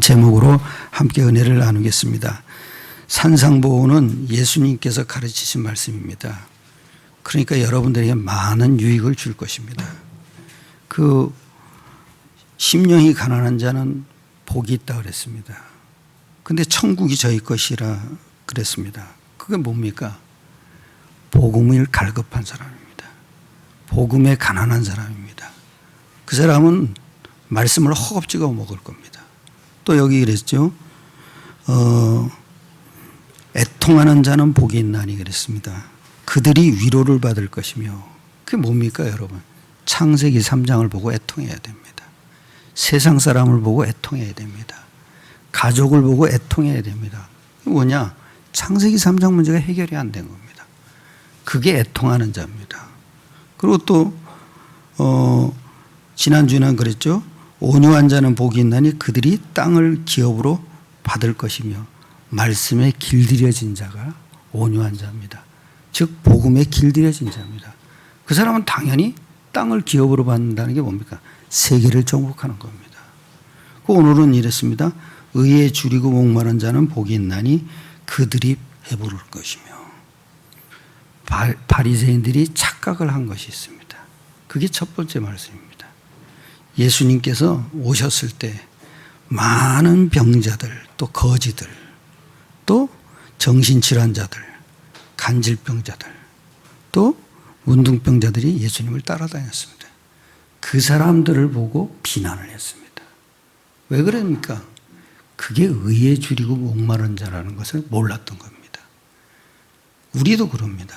라는 제목으로 함께 은혜를 나누겠습니다. 산상보호는 예수님께서 가르치신 말씀입니다. 그러니까 여러분들에게 많은 유익을 줄 것입니다. 그 심령이 가난한 자는 복이 있다 그랬습니다. 근데 천국이 저희 것이라 그랬습니다. 그게 뭡니까? 복음을 갈급한 사람입니다. 복음에 가난한 사람입니다. 그 사람은 말씀을 허겁지겁 먹을 겁니다. 또 여기 그랬죠. 애통하는 자는 복이 있나니 그랬습니다. 그들이 위로를 받을 것이며, 그게 뭡니까 여러분? 창세기 3장을 보고 애통해야 됩니다. 세상 사람을 보고 애통해야 됩니다. 가족을 보고 애통해야 됩니다. 그게 뭐냐? 창세기 3장 문제가 해결이 안 된 겁니다. 그게 애통하는 자입니다. 그리고 또 지난주에는 그랬죠. 온유한 자는 복이 있나니 그들이 땅을 기업으로 받을 것이며, 말씀에 길들여진 자가 온유한 자입니다. 즉 복음에 길들여진 자입니다. 그 사람은 당연히 땅을 기업으로 받는다는 게 뭡니까? 세계를 정복하는 겁니다. 오늘은 이랬습니다. 의에 줄이고 목마른 자는 복이 있나니 그들이 배부를 것이며, 바리새인들이 착각을 한 것이 있습니다. 그게 첫 번째 말씀입니다. 예수님께서 오셨을 때 많은 병자들, 또 거지들, 또 정신질환자들, 간질병자들, 또 문둥병자들이 예수님을 따라다녔습니다. 그 사람들을 보고 비난을 했습니다. 왜 그럽니까? 그게 의에 줄이고 목마른 자라는 것을 몰랐던 겁니다. 우리도 그럽니다.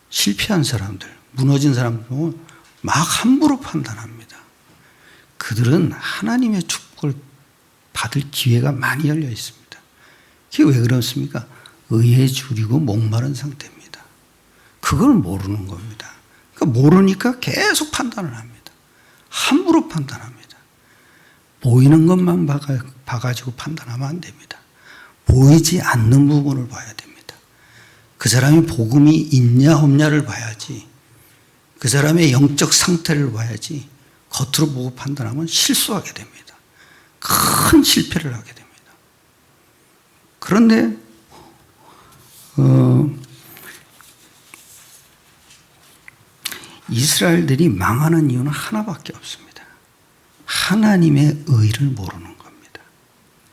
실패한 사람들, 무너진 사람들 보면 막 함부로 판단합니다. 그들은 하나님의 축복을 받을 기회가 많이 열려 있습니다. 그게 왜 그렇습니까? 의에 줄이고 목마른 상태입니다. 그걸 모르는 겁니다. 그러니까 모르니까 계속 판단을 합니다. 함부로 판단합니다. 보이는 것만 봐가지고 판단하면 안 됩니다. 보이지 않는 부분을 봐야 됩니다. 그 사람이 복음이 있냐 없냐를 봐야지, 그 사람의 영적 상태를 봐야지, 겉으로 보고 판단하면 실수하게 됩니다. 큰 실패를 하게 됩니다. 그런데 이스라엘들이 망하는 이유는 하나밖에 없습니다. 하나님의 의를 모르는 겁니다.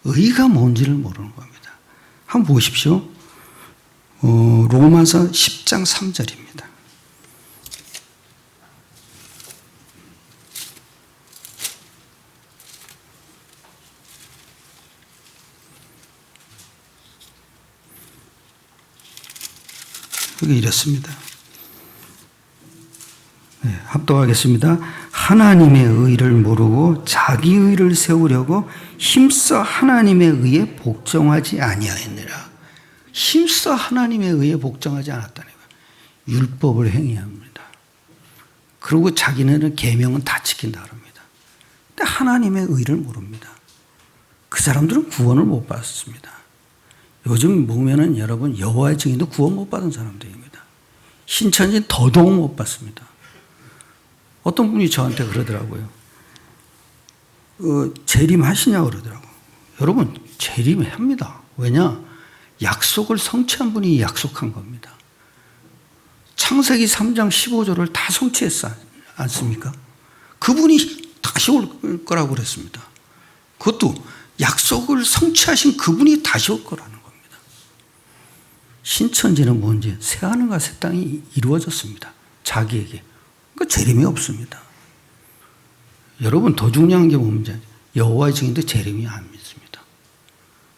의가 뭔지를 모르는 겁니다. 한번 보십시오. 로마서 10장 3절입니다. 여기 이렇습니다. 네, 합독하겠습니다. 하나님의 의를 모르고 자기 의를 세우려고 힘써 하나님의 의에 복종하지 아니하였느라. 힘써 하나님의 의에 복종하지 않았다는 거예요. 율법을 행해야 합니다. 그리고 자기네는 계명은 다 지킨다 그럽니다. 근데 하나님의 의를 모릅니다. 그 사람들은 구원을 못 받았습니다. 요즘 보면은 여러분 여호와의 증인도 구원 못 받은 사람들입니다. 신천지는 더더욱 못 받습니다. 어떤 분이 저한테 그러더라고요. 재림하시냐고 그러더라고요. 여러분 재림합니다. 왜냐? 약속을 성취한 분이 약속한 겁니다. 창세기 3장 15절을 다 성취했지 않습니까? 그분이 다시 올 거라고 그랬습니다. 그것도 약속을 성취하신 그분이 다시 올 거라는 겁니다. 신천지는 뭔지 새하늘과 새 땅이 이루어졌습니다. 자기에게. 그러니까 재림이 없습니다. 여러분 더 중요한 게 뭔지 여호와의 증인도 재림이 안 믿습니다.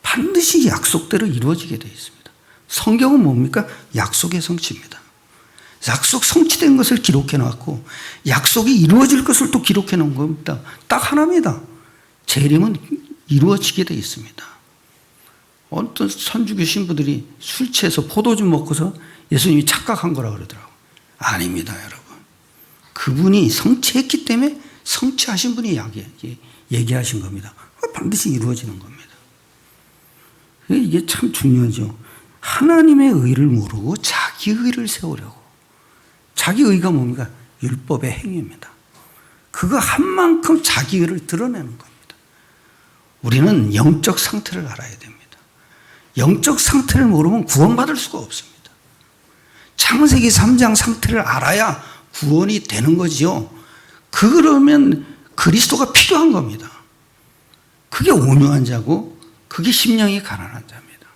반드시 약속대로 이루어지게 되어 있습니다. 성경은 뭡니까? 약속의 성취입니다. 약속 성취된 것을 기록해 놨고 약속이 이루어질 것을 또 기록해 놓은 겁니다. 딱 하나입니다. 재림은 이루어지게 되어 있습니다. 어떤 선주교 신부들이 술 취해서 포도주 먹고서 예수님이 착각한 거라고 그러더라고요. 아닙니다, 여러분. 그분이 성취했기 때문에 성취하신 분이 얘기하신 겁니다. 반드시 이루어지는 겁니다. 이게 참 중요하죠. 하나님의 의를 모르고 자기 의를 세우려고. 자기 의가 뭡니까? 율법의 행위입니다. 그거 한 만큼 자기 의를 드러내는 겁니다. 우리는 영적 상태를 알아야 됩니다. 영적 상태를 모르면 구원받을 수가 없습니다. 창세기 3장 상태를 알아야 구원이 되는 거지요. 그러면 그리스도가 필요한 겁니다. 그게 온유한 자고 그게 심령이 가난한 자입니다.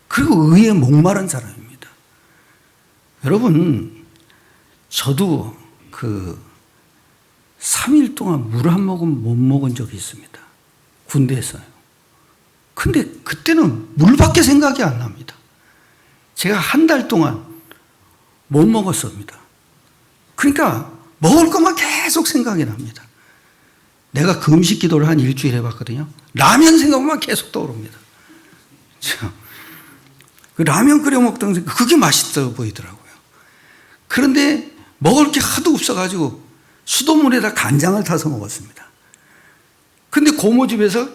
그리고 의에 목마른 사람입니다. 여러분, 저도 3일 동안 물 한 모금 못 먹은 적이 있습니다. 군대에서요. 근데 그때는 물밖에 생각이 안 납니다. 제가 한 달 동안 못 먹었습니다. 그러니까 먹을 것만 계속 생각이 납니다. 내가 금식 기도를 한 일주일 해봤거든요. 라면 생각만 계속 떠오릅니다. 그 라면 끓여 먹던 생각, 그게 맛있어 보이더라고요. 그런데 먹을 게 하도 없어가지고 수돗물에다 간장을 타서 먹었습니다. 근데 고모집에서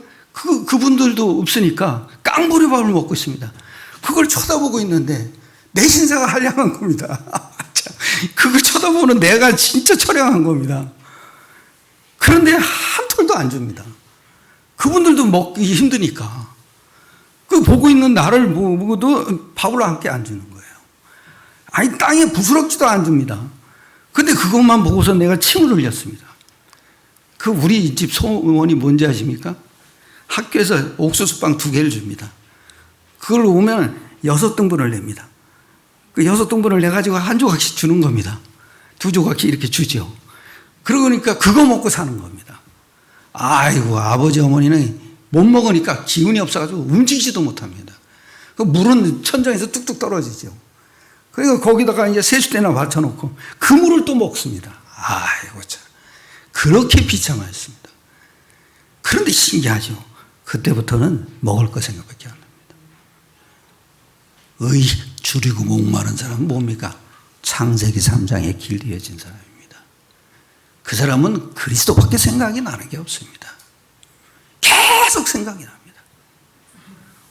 그분들도 없으니까 깡보리밥을 먹고 있습니다. 그걸 쳐다보고 있는데 내 신사가 한량한 겁니다. 그걸 쳐다보는 내가 진짜 처량한 겁니다. 그런데 한 톨도 안 줍니다. 그분들도 먹기 힘드니까. 그 보고 있는 나를 보고도 밥을 함께 안 주는 거예요. 아니, 땅에 부스럭지도 안 줍니다. 근데 그것만 보고서 내가 침을 흘렸습니다. 우리 집 소원이 뭔지 아십니까? 학교에서 옥수수빵 2개를 줍니다. 그걸 오면 6등분을 냅니다. 그 6등분을 내가지고 한 조각씩 주는 겁니다. 2조각씩 이렇게 주죠. 그러니까 그거 먹고 사는 겁니다. 아이고, 아버지 어머니는 못 먹으니까 기운이 없어가지고 움직이지도 못합니다. 그 물은 천장에서 뚝뚝 떨어지죠. 그러니까 거기다가 이제 세숫대나 받쳐놓고 그 물을 또 먹습니다. 아이고, 참. 그렇게 비참했습니다. 그런데 신기하죠. 그때부터는 먹을 거 생각밖에 안 납니다. 의 줄이고 목마른 사람은 뭡니까? 창세기 3장에 길들여진 사람입니다. 그 사람은 그리스도밖에 생각이 나는 게 없습니다. 계속 생각이 납니다.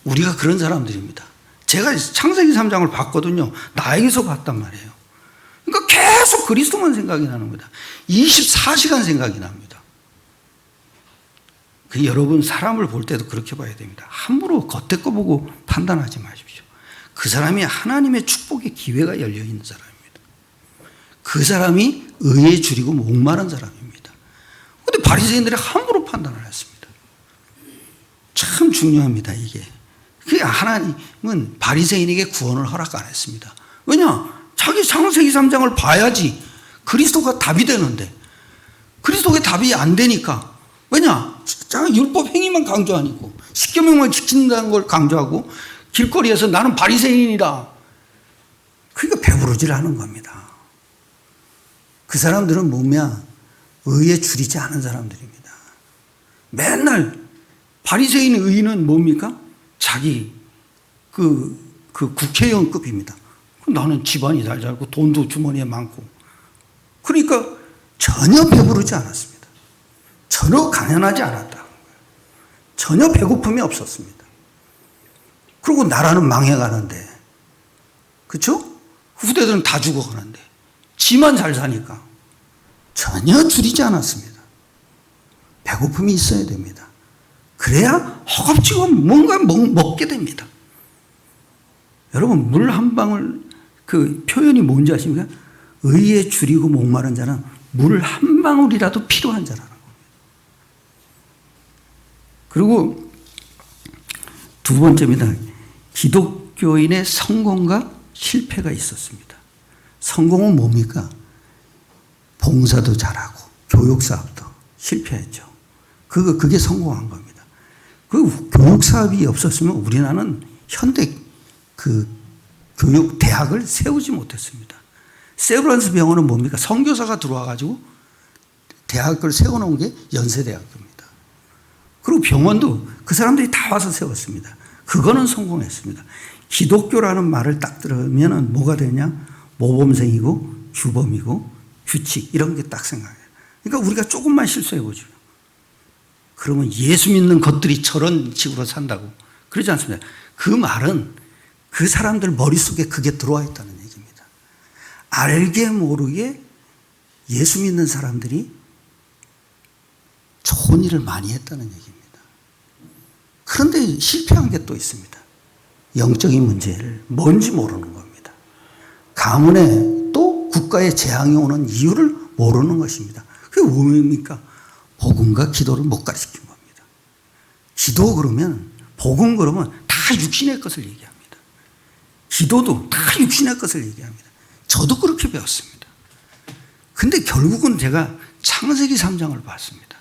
우리가 그런 사람들입니다. 제가 창세기 3장을 봤거든요. 나에게서 봤단 말이에요. 그러니까 계속 그리스도만 생각이 나는 겁니다. 24시간 생각이 납니다. 여러분, 사람을 볼 때도 그렇게 봐야 됩니다. 함부로 겉에 거 보고 판단하지 마십시오. 그 사람이 하나님의 축복의 기회가 열려있는 사람입니다. 그 사람이 의에 줄이고 목마른 사람입니다. 그런데 바리새인들이 함부로 판단을 했습니다. 참 중요합니다, 이게. 하나님은 바리새인에게 구원을 허락 안 했습니다. 왜냐? 자기 창세기 3장을 봐야지 그리스도가 답이 되는데 그리스도가 답이 안 되니까, 왜냐? 율법 행위만 강조 안 하고 십계명만 지킨다는 걸 강조하고 길거리에서 나는 바리새인이다. 그러니까 배부르질 않은 겁니다. 그 사람들은 뭐냐? 의에 줄이지 않은 사람들입니다. 맨날 바리새인의 의는 뭡니까? 자기 국회의원급입니다. 나는 집안이 잘 살고 돈도 주머니에 많고. 그러니까 전혀 배부르지 않았습니다. 전혀 가난하지 않았다. 전혀 배고픔이 없었습니다. 그리고 나라는 망해가는데, 그렇죠? 후대들은 다 죽어가는데 지만 잘 사니까 전혀 줄이지 않았습니다. 배고픔이 있어야 됩니다. 그래야 허겁지겁 뭔가 먹게 됩니다. 여러분, 물 한 방울, 그 표현이 뭔지 아십니까? 의에 줄이고 목마른 자는 물 한 방울이라도 필요한 자라는 겁니다. 그리고 두 번째입니다. 기독교인의 성공과 실패가 있었습니다. 성공은 뭡니까? 봉사도 잘하고 교육사업도 실패했죠. 그게 성공한 겁니다. 그 교육사업이 없었으면 우리나라는 현대 교육 대학을 세우지 못했습니다. 세브란스 병원은 뭡니까? 선교사가 들어와가지고 대학을 세워놓은 게 연세대학교입니다. 그리고 병원도 그 사람들이 다 와서 세웠습니다. 그거는 성공했습니다. 기독교라는 말을 딱 들으면 뭐가 되냐? 모범생이고 규범이고 규칙 이런 게 딱 생각해요. 그러니까 우리가 조금만 실수해보죠. 그러면 예수 믿는 것들이 저런 식으로 산다고 그러지 않습니다. 그 말은 그 사람들 머릿속에 그게 들어와 있다는 얘기입니다. 알게 모르게 예수 믿는 사람들이 좋은 일을 많이 했다는 얘기입니다. 그런데 실패한 게 또 있습니다. 영적인 문제를 뭔지 모르는 겁니다. 가문에 또 국가에 재앙이 오는 이유를 모르는 것입니다. 그게 뭡니까? 복음과 기도를 못 가르친 겁니다. 기도 그러면, 복음 그러면 다 육신의 것을 얘기합니다. 기도도 다 육신의 것을 얘기합니다. 저도 그렇게 배웠습니다. 근데 결국은 제가 창세기 3장을 봤습니다.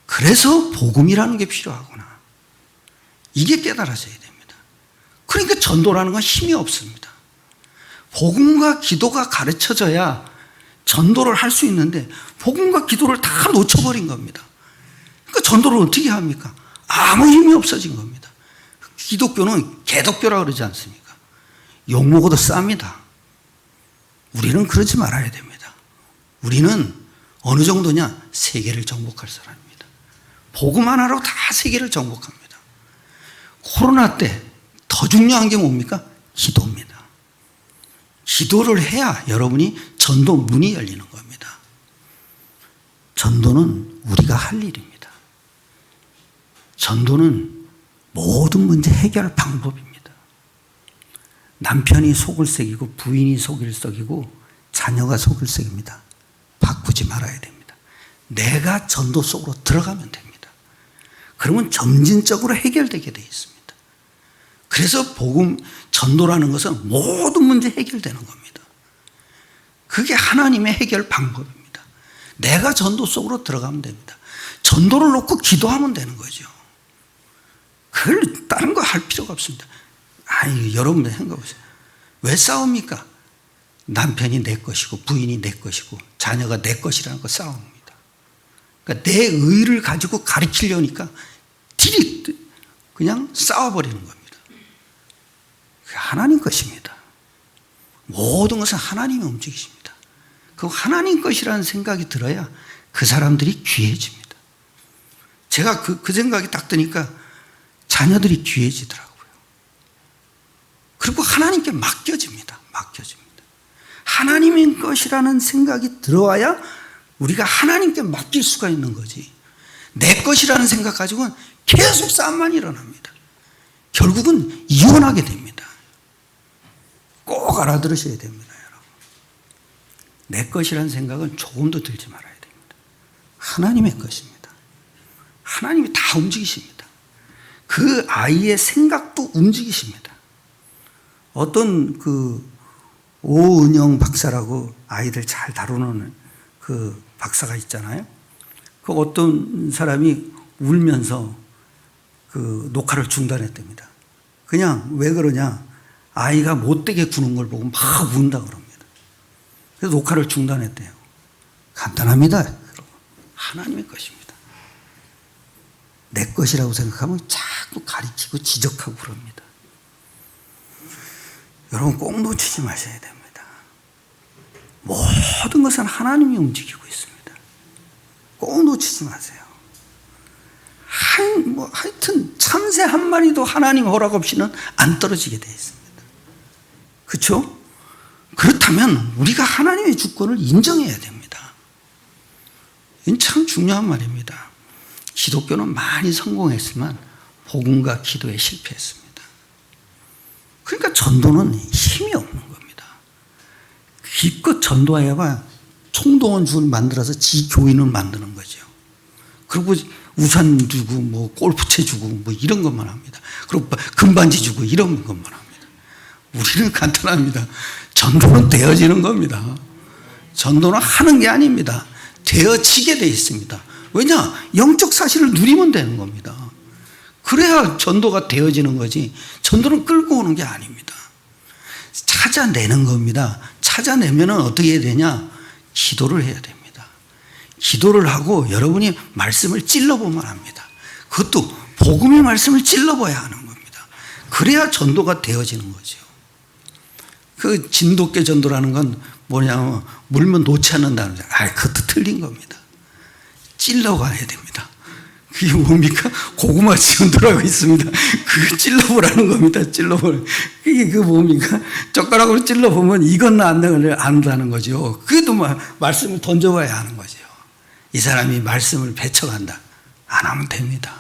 그래서 복음이라는 게 필요하구나. 이게 깨달아져야 됩니다. 그러니까 전도라는 건 힘이 없습니다. 복음과 기도가 가르쳐져야 전도를 할 수 있는데 복음과 기도를 다 놓쳐버린 겁니다. 그러니까 전도를 어떻게 합니까? 아무 힘이 없어진 겁니다. 기독교는 개독교라 그러지 않습니까? 욕먹어도 쌉니다. 우리는 그러지 말아야 됩니다. 우리는 어느 정도냐? 세계를 정복할 사람입니다. 복음 하나로 다 세계를 정복합니다. 코로나 때 더 중요한 게 뭡니까? 기도입니다. 기도를 해야 여러분이 전도 문이 열리는 겁니다. 전도는 우리가 할 일입니다. 전도는 모든 문제 해결 방법입니다. 남편이 속을 썩이고 부인이 속을 썩이고 자녀가 속을 썩입니다. 바꾸지 말아야 됩니다. 내가 전도 속으로 들어가면 됩니다. 그러면 점진적으로 해결되게 되어 있습니다. 그래서 복음 전도라는 것은 모든 문제 해결되는 겁니다. 그게 하나님의 해결 방법입니다. 내가 전도 속으로 들어가면 됩니다. 전도를 놓고 기도하면 되는 거죠. 그걸 다른 거 할 필요가 없습니다. 여러분들 생각해보세요. 왜 싸웁니까? 남편이 내 것이고 부인이 내 것이고 자녀가 내 것이라는 거 싸움입니다. 그러니까 내 의를 가지고 가르치려니까 딜이 그냥 싸워버리는 겁니다. 그게 하나님 것입니다. 모든 것은 하나님이 움직이십니다. 그 하나님 것이라는 생각이 들어야 그 사람들이 귀해집니다. 제가 그 생각이 딱 드니까 자녀들이 귀해지더라고요. 그리고 하나님께 맡겨집니다. 맡겨집니다. 하나님의 것이라는 생각이 들어와야 우리가 하나님께 맡길 수가 있는 거지. 내 것이라는 생각 가지고는 계속 싸움만 일어납니다. 결국은 이혼하게 됩니다. 꼭 알아들으셔야 됩니다, 여러분. 내 것이라는 생각은 조금도 들지 말아야 됩니다. 하나님의 것입니다. 하나님이 다 움직이십니다. 그 아이의 생각도 움직이십니다. 어떤 오은영 박사라고 아이들 잘 다루는 그 박사가 있잖아요. 그 어떤 사람이 울면서 그 녹화를 중단했답니다. 그냥 왜 그러냐? 아이가 못되게 구는 걸 보고 막 운다 그럽니다. 그래서 녹화를 중단했대요. 간단합니다. 하나님의 것입니다. 내 것이라고 생각하면 자꾸 가리키고 지적하고 그럽니다. 여러분 꼭 놓치지 마셔야 됩니다. 모든 것은 하나님이 움직이고 있습니다. 꼭 놓치지 마세요. 하여튼 참새 한 마리도 하나님 허락 없이는 안 떨어지게 되어 있습니다. 그렇죠? 그렇다면 우리가 하나님의 주권을 인정해야 됩니다. 이건 참 중요한 말입니다. 기독교는 많이 성공했지만 복음과 기도에 실패했습니다. 그러니까 전도는 힘이 없는 겁니다. 기껏 전도해봐 총동원 줄 만들어서 지 교인을 만드는 거죠. 그리고 우산 주고 골프채 주고 이런 것만 합니다. 그리고 금반지 주고 이런 것만 합니다. 우리는 간단합니다. 전도는 되어지는 겁니다. 전도는 하는 게 아닙니다. 되어지게 되어 있습니다. 왜냐? 영적 사실을 누리면 되는 겁니다. 그래야 전도가 되어지는 거지 전도는 끌고 오는 게 아닙니다. 찾아내는 겁니다. 찾아내면 어떻게 해야 되냐? 기도를 해야 됩니다. 기도를 하고 여러분이 말씀을 찔러보면 합니다. 그것도 복음의 말씀을 찔러봐야 하는 겁니다. 그래야 전도가 되어지는 거죠. 그 진돗개 전도라는 건 뭐냐면 물면 놓지 않는다는 거죠. 그것도 틀린 겁니다. 찔러가야 됩니다. 그게 뭡니까? 고구마 전도라고 있습니다. 그거 찔러보라는 겁니다. 찔러보라. 그게 뭡니까? 젓가락으로 찔러보면 이건 안 안다는 거죠. 그래도 말씀을 던져봐야 하는 거죠. 이 사람이 말씀을 배척한다. 안 하면 됩니다.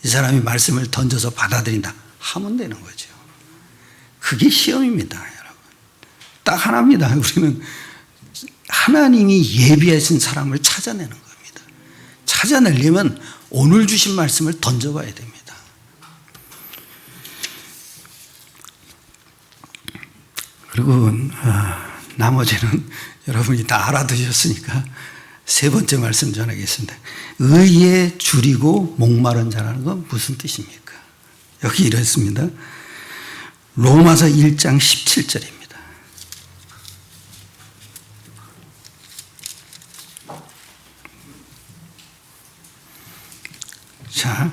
이 사람이 말씀을 던져서 받아들인다 하면 되는 거죠. 그게 시험입니다, 여러분. 딱 하나입니다. 우리는 하나님이 예비하신 사람을 찾아내는 겁니다. 찾아내려면 오늘 주신 말씀을 던져봐야 됩니다. 그리고 나머지는 여러분이 다 알아두셨으니까 세 번째 말씀 전하겠습니다. 의에 줄이고 목마른 자라는 건 무슨 뜻입니까? 여기 이랬습니다. 로마서 1장 17절입니다. 자,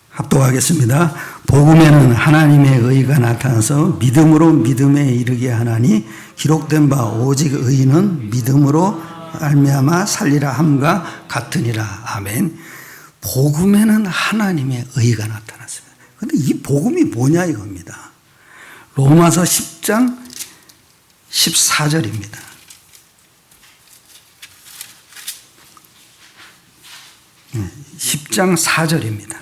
합독하겠습니다. 복음에는 하나님의 의가 나타나서 믿음으로 믿음에 이르게 하나니 기록된 바 오직 의는 믿음으로 말미암아 살리라 함과 같으니라. 아멘. 복음에는 하나님의 의가 나타났습니다. 그런데 이 복음이 뭐냐 이겁니다. 로마서 10장 14절입니다. 10장 4절입니다.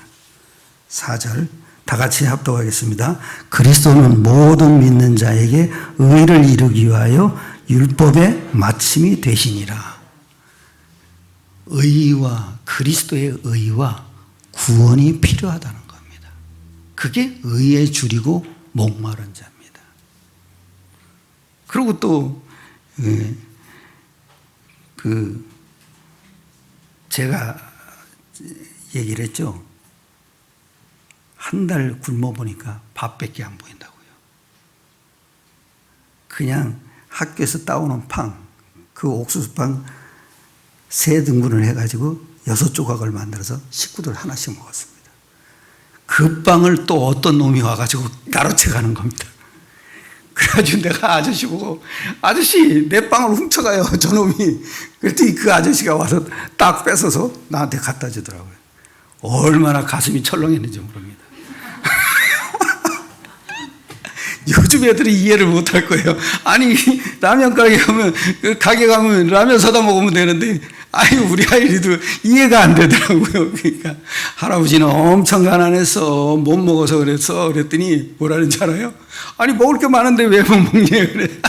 4절 다 같이 합독하겠습니다. 그리스도는 모든 믿는 자에게 의를 이루기 위하여 율법의 마침이 되시니라. 의와 그리스도의 의와 구원이 필요하다는 겁니다. 그게 의에 줄이고 목마른 자입니다. 그리고 또 제가 얘기를 했죠. 한 달 굶어 보니까 밥밖에 안 보인다고요. 그냥 학교에서 따오는 빵, 그 옥수수빵 3등분을 해가지고 6조각을 만들어서 식구들 하나씩 먹었습니다. 그 빵을 또 어떤 놈이 와가지고 나로채 가는 겁니다. 그래가지고 내가 아저씨 보고, 아저씨 내 빵을 훔쳐가요 저놈이. 그랬더니 그 아저씨가 와서 딱 뺏어서 나한테 갖다 주더라고요. 얼마나 가슴이 철렁했는지 모릅니다. 요즘 애들이 이해를 못할 거예요. 아니 라면 가게 가면 라면 사다 먹으면 되는데 우리 아이들도 이해가 안 되더라고요. 그러니까 할아버지는 엄청 가난해서 못 먹어서 그랬어. 그랬더니 뭐라는지 알아요? 아니 먹을 게 많은데 왜 못 먹냐 그래.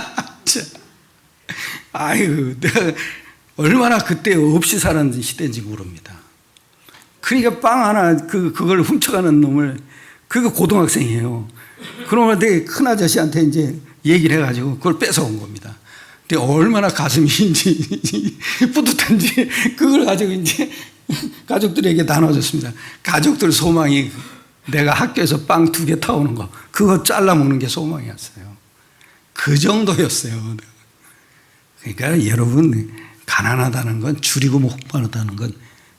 내가 얼마나 그때 없이 살았는 시대인지 모릅니다. 그러니까 빵 하나 그걸 훔쳐가는 놈을, 그거 고등학생이에요. 그러면 되게 큰 아저씨한테 이제 얘기를 해가지고 그걸 뺏어온 겁니다. 근데 얼마나 가슴이 이제 뿌듯한지 그걸 가지고 이제 가족들에게 나눠줬습니다. 가족들 소망이 내가 학교에서 빵 2개 타오는 거, 그거 잘라 먹는 게 소망이었어요. 그 정도였어요. 그러니까 여러분, 가난하다는 건, 줄이고 목마르다는 건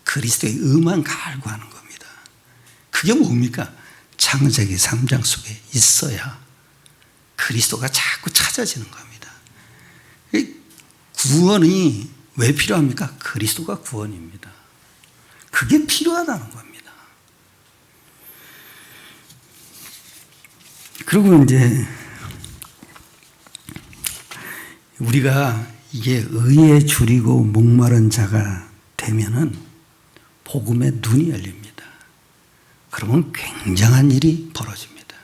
그리스도의 의만 갈구하는 겁니다. 그게 뭡니까? 창세기 3장 속에 있어야 그리스도가 자꾸 찾아지는 겁니다. 구원이 왜 필요합니까? 그리스도가 구원입니다. 그게 필요하다는 겁니다. 그리고 이제 우리가 이게 의에 줄이고 목마른 자가 되면은 복음의 눈이 열립니다. 그러면 굉장한 일이 벌어집니다.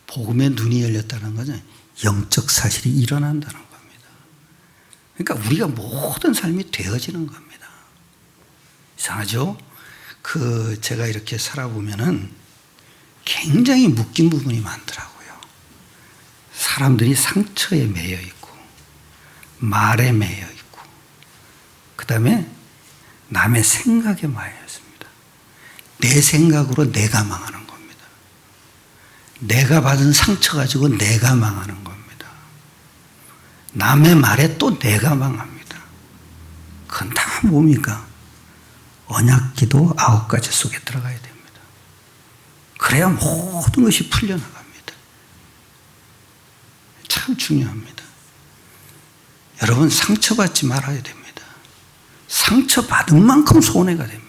복음의 눈이 열렸다는 것은 영적 사실이 일어난다는 겁니다. 그러니까 우리가 모든 삶이 되어지는 겁니다. 이상하죠? 제가 이렇게 살아보면은 굉장히 묶인 부분이 많더라고요. 사람들이 상처에 매여 있고, 말에 매여 있고, 그 다음에 남의 생각에 매여 있습니다. 내 생각으로 내가 망하는 겁니다. 내가 받은 상처 가지고 내가 망하는 겁니다. 남의 말에 또 내가 망합니다. 그건 다 뭡니까? 언약기도 9가지 속에 들어가야 됩니다. 그래야 모든 것이 풀려나갑니다. 참 중요합니다. 여러분, 상처받지 말아야 됩니다. 상처받은 만큼 손해가 됩니다.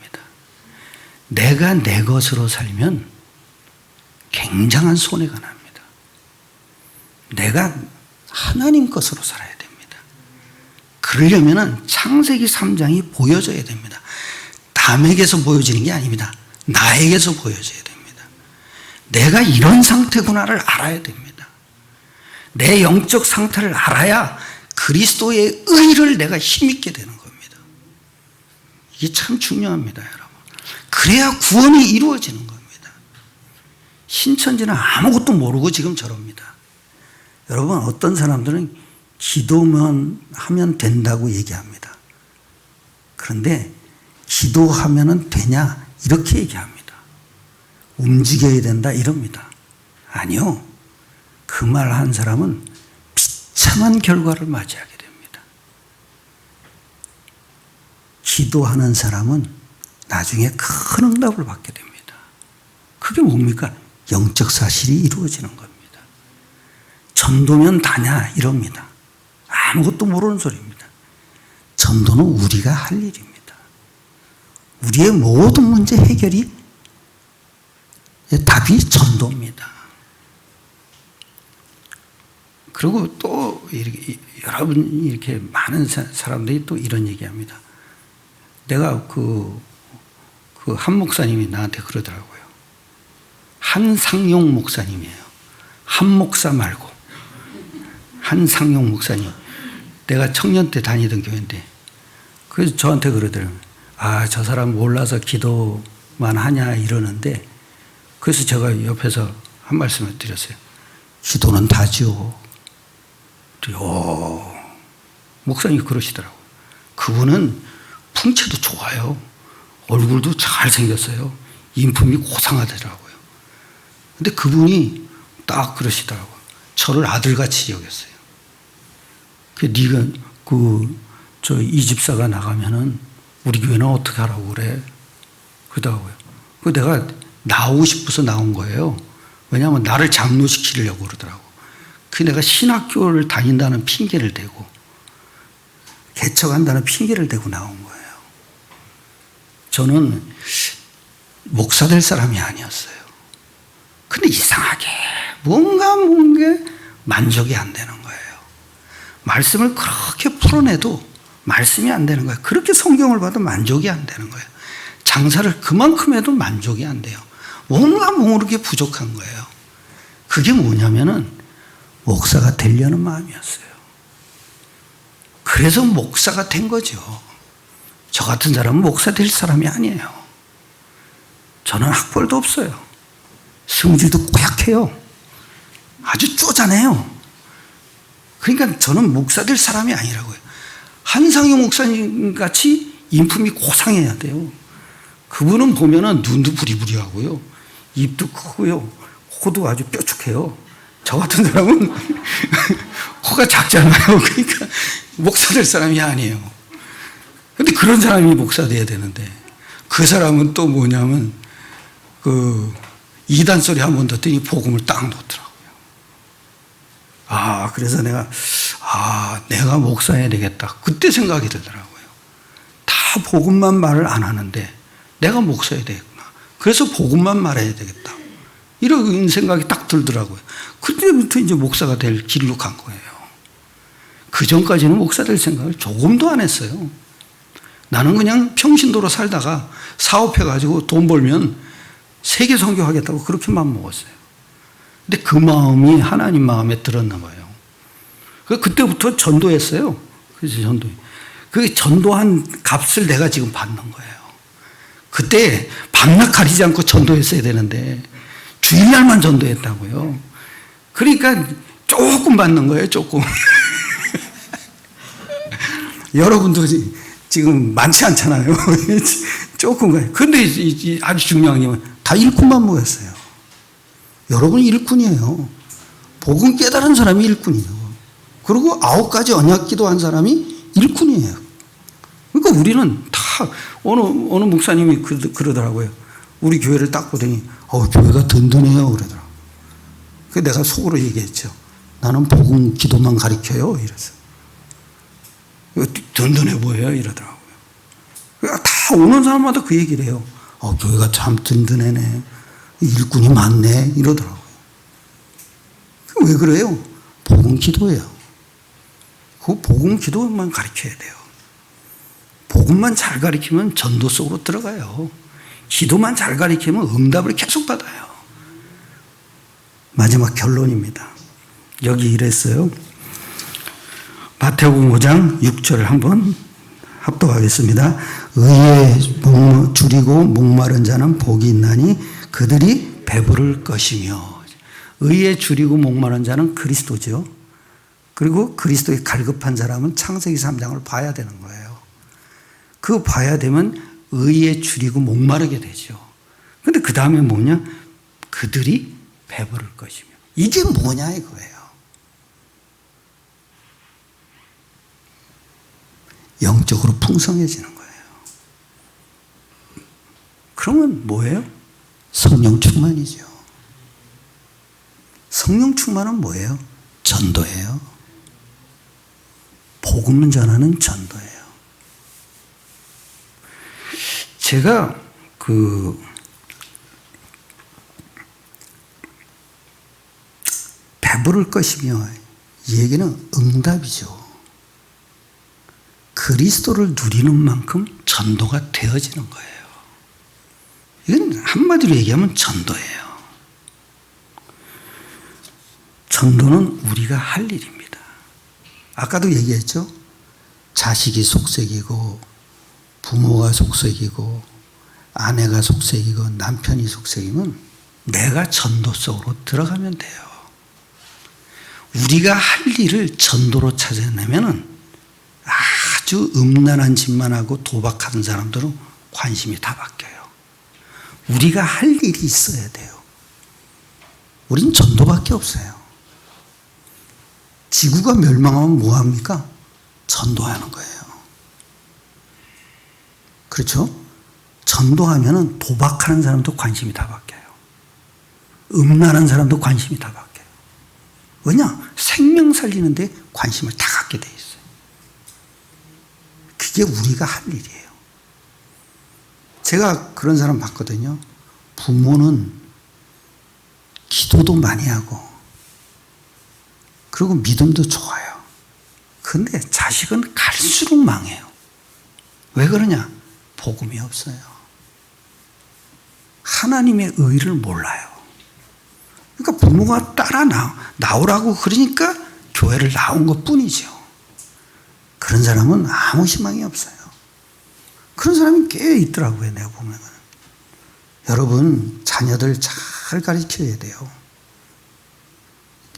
내가 내 것으로 살면 굉장한 손해가 납니다. 내가 하나님 것으로 살아야 됩니다. 그러려면 창세기 3장이 보여져야 됩니다. 남에게서 보여지는 게 아닙니다. 나에게서 보여져야 됩니다. 내가 이런 상태구나를 알아야 됩니다. 내 영적 상태를 알아야 그리스도의 의를 내가 힘있게 되는 겁니다. 이게 참 중요합니다, 여러분. 그래야 구원이 이루어지는 겁니다. 신천지는 아무것도 모르고 지금 저럽니다. 여러분, 어떤 사람들은 기도만 하면 된다고 얘기합니다. 그런데 기도하면 되냐 이렇게 얘기합니다. 움직여야 된다 이럽니다. 아니요. 그 말 한 사람은 비참한 결과를 맞이하게 됩니다. 기도하는 사람은 나중에 큰 응답을 받게 됩니다. 그게 뭡니까? 영적 사실이 이루어지는 겁니다. 전도면 다냐 이럽니다. 아무것도 모르는 소리입니다. 전도는 우리가 할 일입니다. 우리의 모든 문제 해결이 답이 전도입니다. 그리고 또 여러분 이렇게 많은 사람들이 또 이런 얘기합니다. 내가 한 목사님이 나한테 그러더라고요. 한상용 목사님이에요. 한 목사 말고 한상용 목사님. 내가 청년 때 다니던 교회인데 그래서 저한테 그러더라고요. 아, 저 사람 몰라서 기도만 하냐 이러는데 그래서 제가 옆에서 한 말씀을 드렸어요. 기도는 다죠. 목사님이 그러시더라고요. 그분은 풍채도 좋아요. 얼굴도 잘생겼어요. 인품이 고상하더라고요. 근데 그분이 딱 그러시더라고요. 저를 아들같이 여겼어요. 네가 이 집사가 나가면은 우리 교회는 어떻게 하라고 그래? 그러더라고요. 내가 나오고 싶어서 나온 거예요. 왜냐하면 나를 장로시키려고 그러더라고. 내가 신학교를 다닌다는 핑계를 대고 개척한다는 핑계를 대고 나온 거예요. 저는 목사 될 사람이 아니었어요. 근데 이상하게 뭔가 만족이 안 되는 거예요. 말씀을 그렇게 풀어내도 말씀이 안 되는 거예요. 그렇게 성경을 봐도 만족이 안 되는 거예요. 장사를 그만큼 해도 만족이 안 돼요. 뭔가 모르게 부족한 거예요. 그게 뭐냐면은 목사가 되려는 마음이었어요. 그래서 목사가 된 거죠. 저 같은 사람은 목사 될 사람이 아니에요. 저는 학벌도 없어요. 성질도 고약해요. 아주 쪼잔해요. 그러니까 저는 목사 될 사람이 아니라고요. 한상용 목사님 같이 인품이 고상해야 돼요. 그분은 보면은 눈도 부리부리하고요. 입도 크고요. 코도 아주 뾰족해요. 저 같은 사람은 코가 작잖아요. 그러니까 목사 될 사람이 아니에요. 근데 그런 사람이 목사 돼야 되는데 그 사람은 또 뭐냐면 이단 소리 한 번 듣더니 복음을 딱 놓더라고요. 그래서 내가 목사해야 되겠다. 그때 생각이 들더라고요. 다 복음만 말을 안 하는데 내가 목사해야 되겠구나. 그래서 복음만 말해야 되겠다. 이런 생각이 딱 들더라고요. 그때부터 이제 목사가 될 길로 간 거예요. 그 전까지는 목사 될 생각을 조금도 안 했어요. 나는 그냥 평신도로 살다가 사업해가지고 돈 벌면 세계 선교하겠다고 그렇게 마음 먹었어요. 근데 그 마음이 하나님 마음에 들었나 봐요. 그때부터 전도했어요. 그래서 그 전도한 값을 내가 지금 받는 거예요. 그때 밤낮 가리지 않고 전도했어야 되는데 주일날만 전도했다고요. 그러니까 조금 받는 거예요, 조금. 여러분도 지금 많지 않잖아요. 조금 가요. 근데 아주 중요한 게 다 일꾼만 모였어요. 여러분 일꾼이에요. 복음 깨달은 사람이 일꾼이에요. 그리고 9가지 언약 기도한 사람이 일꾼이에요. 그러니까 우리는 다 어느 목사님이 그러더라고요. 우리 교회를 딱 보더니 교회가 든든해요 그러더라고요. 그 내가 속으로 얘기했죠. 나는 복음 기도만 가르쳐요 이랬어요. 든든해 보여요 이러더라고요. 다 오는 사람마다 그 얘기를 해요. 교회가 참 든든하네. 일꾼이 많네 이러더라고요. 왜 그래요? 복음 기도예요. 그 복음 기도만 가르쳐야 돼요. 복음만 잘 가르치면 전도 속으로 들어가요. 기도만 잘 가르치면 응답을 계속 받아요. 마지막 결론입니다. 여기 이랬어요. 마태복음 5장 6절을 한번 합독하겠습니다. 의에 줄이고 목마른 자는 복이 있나니 그들이 배부를 것이며. 의에 줄이고 목마른 자는 그리스도죠. 그리고 그리스도에 갈급한 사람은 창세기 3장을 봐야 되는 거예요. 그 봐야 되면 의에 줄이고 목마르게 되죠. 근데 그 다음에 뭐냐? 그들이 배부를 것이며. 이게 뭐냐 이거예요. 영적으로 풍성해지는 거예요. 그러면 뭐예요? 성령 충만이죠. 성령 충만은 뭐예요? 전도예요. 복음 전하는 전도예요. 제가 배부를 것이며 이 얘기는 응답이죠. 그리스도를 누리는 만큼 전도가 되어지는 거예요. 이건 한마디로 얘기하면 전도예요. 전도는 우리가 할 일입니다. 아까도 얘기했죠. 자식이 속색이고 부모가 속색이고 아내가 속색이고 남편이 속색이면 내가 전도 속으로 들어가면 돼요. 우리가 할 일을 전도로 찾아내면은 아주 음란한 짓만 하고 도박하는 사람들은 관심이 다 바뀌어요. 우리가 할 일이 있어야 돼요. 우린 전도밖에 없어요. 지구가 멸망하면 뭐합니까? 전도하는 거예요. 그렇죠? 전도하면은 도박하는 사람도 관심이 다 바뀌어요. 음란한 사람도 관심이 다 바뀌어요. 왜냐? 생명 살리는데 관심을 다 갖게 돼 있어요. 그게 우리가 할 일이에요. 제가 그런 사람 봤거든요. 부모는 기도도 많이 하고 그리고 믿음도 좋아요. 그런데 자식은 갈수록 망해요. 왜 그러냐? 복음이 없어요. 하나님의 의를 몰라요. 그러니까 부모가 따라 나오라고 그러니까 교회를 나온 것 뿐이죠. 그런 사람은 아무 희망이 없어요. 그런 사람이 꽤 있더라고요, 내가 보면은. 여러분, 자녀들 잘 가르쳐야 돼요.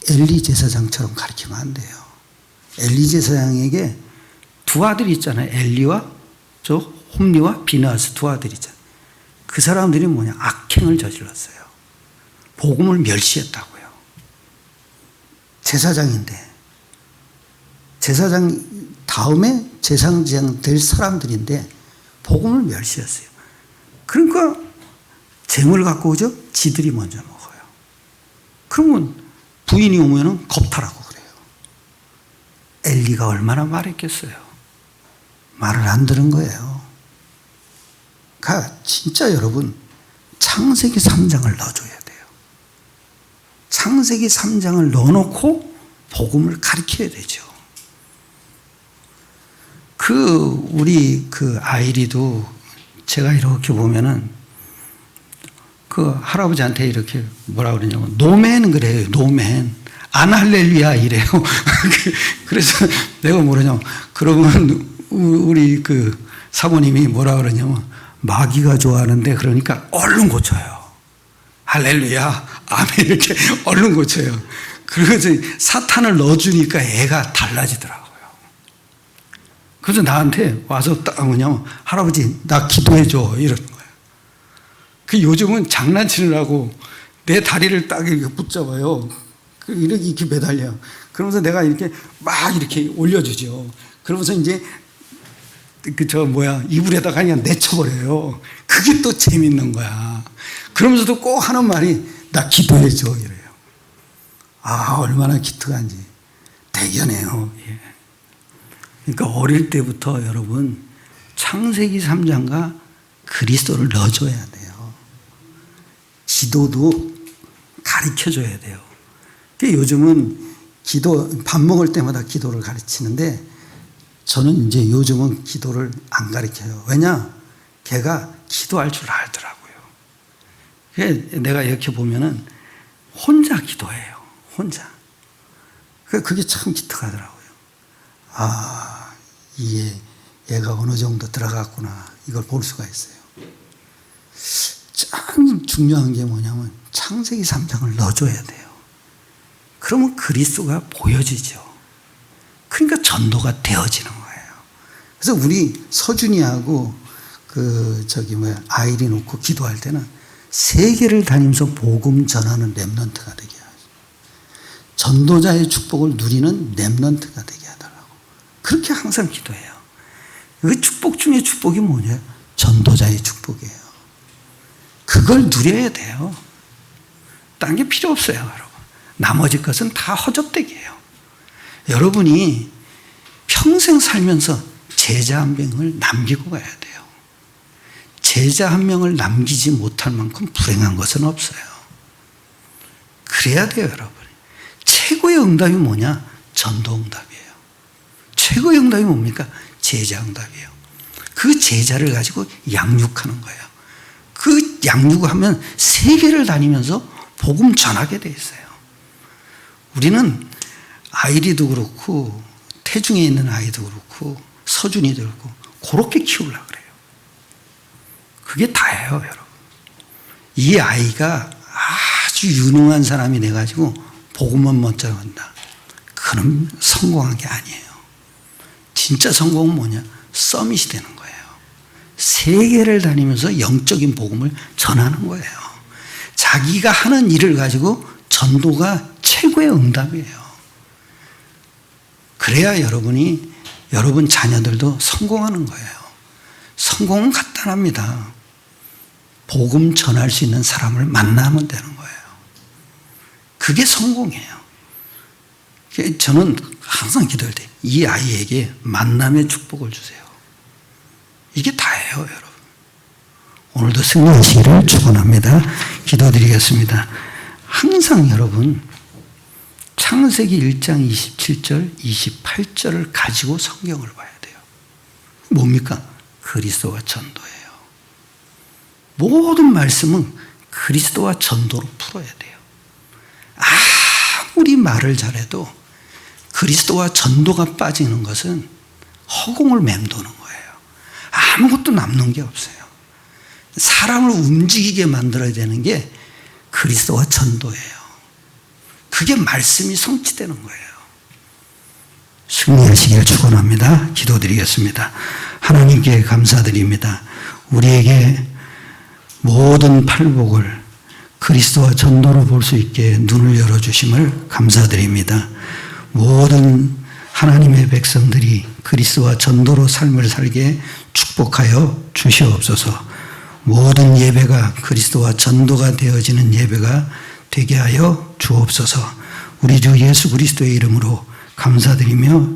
엘리 제사장처럼 가르치면 안 돼요. 엘리 제사장에게 두 아들이 있잖아요. 엘리와 홈리와 비느하스 두 아들이 있잖아요. 그 사람들이 뭐냐? 악행을 저질렀어요. 복음을 멸시했다고요. 제사장인데. 제사장 다음에 제사장 될 사람들인데 복음을 멸시했어요. 그러니까 재물 갖고 오죠? 지들이 먼저 먹어요. 그러면 부인이 오면은 겁탈하고 그래요. 엘리가 얼마나 말했겠어요? 말을 안 들은 거예요. 그러니까 진짜 여러분 창세기 3장을 넣어줘야 돼요. 창세기 3장을 넣어놓고 복음을 가르쳐야 되죠. 우리 아이리도 제가 이렇게 보면은 할아버지한테 이렇게 뭐라 그러냐면 노맨 그래요. 노맨. 안 할렐루야 이래요. 그래서 내가 뭐라냐면 그러면 우리 사모님이 뭐라 그러냐면 마귀가 좋아하는데 그러니까 얼른 고쳐요. 할렐루야. 아멘 이렇게 얼른 고쳐요. 그래서 사탄을 넣어주니까 애가 달라지더라고요. 그래서 나한테 와서 딱 뭐냐면 할아버지 나 기도해줘 이러는 거예요. 요즘은 장난치느라고 내 다리를 딱 이렇게 붙잡아요. 이렇게 매달려. 그러면서 내가 이렇게 막 이렇게 올려주죠. 그러면서 이제 이불에다가 그냥 내쳐버려요. 그게 또 재밌는 거야. 그러면서도 꼭 하는 말이 나 기도해줘 이래요. 얼마나 기특한지 대견해요. 예. 그러니까 어릴 때부터 여러분 창세기 3장과 그리스도를 넣어줘야 돼요. 기도도 가르쳐줘야 돼요. 요즘은 밥 먹을 때마다 기도를 가르치는데 저는 이제 요즘은 기도를 안 가르쳐요. 왜냐? 걔가 기도할 줄 알더라고요. 내가 이렇게 보면은 혼자 기도해요. 혼자. 그게 참 기특하더라고요. 아, 이게 얘가 어느 정도 들어갔구나. 이걸 볼 수가 있어요. 참 중요한 게 뭐냐면 창세기 3장을 넣어줘야 돼요. 그러면 그리스도가 보여지죠. 그러니까 전도가 되어지는 거예요. 그래서 우리 서준이하고 아이리 놓고 기도할 때는 세계를 다니면서 복음 전하는 렘넌트가 되게 하죠. 전도자의 축복을 누리는 렘넌트가 되게 하더라고. 그렇게 항상 기도해요. 그 축복 중에 축복이 뭐냐? 전도자의 축복이에요. 그걸 누려야 돼요. 딴 게 필요 없어요, 여러분. 나머지 것은 다 허접대기예요. 여러분이 평생 살면서 제자 한 명을 남기고 가야 돼요. 제자 한 명을 남기지 못할 만큼 불행한 것은 없어요. 그래야 돼요, 여러분. 최고의 응답이 뭐냐? 전도 응답이에요. 최고의 응답이 뭡니까? 제자 응답이에요. 그 제자를 가지고 양육하는 거예요. 그 양육하면 세계를 다니면서 복음 전하게 돼 있어요. 우리는 아이리도 그렇고 태중에 있는 아이도 그렇고 서준이도 그렇고 그렇게 키우려고 그래요. 그게 다예요, 여러분. 이 아이가 아주 유능한 사람이 돼가지고 복음만 먼저 간다. 그럼 성공한 게 아니에요. 진짜 성공은 뭐냐? 서밋이 되는 거예요. 세계를 다니면서 영적인 복음을 전하는 거예요. 자기가 하는 일을 가지고 전도가 최고의 응답이에요. 그래야 여러분 자녀들도 성공하는 거예요. 성공은 간단합니다. 복음 전할 수 있는 사람을 만나면 되는 거예요. 그게 성공이에요. 저는 항상 기도할 때 이 아이에게 만남의 축복을 주세요. 이게 다예요, 여러분. 오늘도 승리하시기를 축원합니다. 기도드리겠습니다. 항상 여러분 창세기 1장 27절, 28절을 가지고 성경을 봐야 돼요. 뭡니까? 그리스도와 전도예요. 모든 말씀은 그리스도와 전도로 풀어야 돼요. 아무리 말을 잘해도 그리스도와 전도가 빠지는 것은 허공을 맴도는 거예요. 아무것도 남는 게 없어요. 사람을 움직이게 만들어야 되는 게 그리스도와 전도예요. 그게 말씀이 성취되는 거예요. 승리하시기를 축원합니다. 기도드리겠습니다. 하나님께 감사드립니다. 우리에게 모든 팔복을 그리스도와 전도로 볼 수 있게 눈을 열어주심을 감사드립니다. 모든 하나님의 백성들이 그리스도와 전도로 삶을 살게 축복하여 주시옵소서. 모든 예배가 그리스도와 전도가 되어지는 예배가 되게 하여 주옵소서. 우리 주 예수 그리스도의 이름으로 감사드리며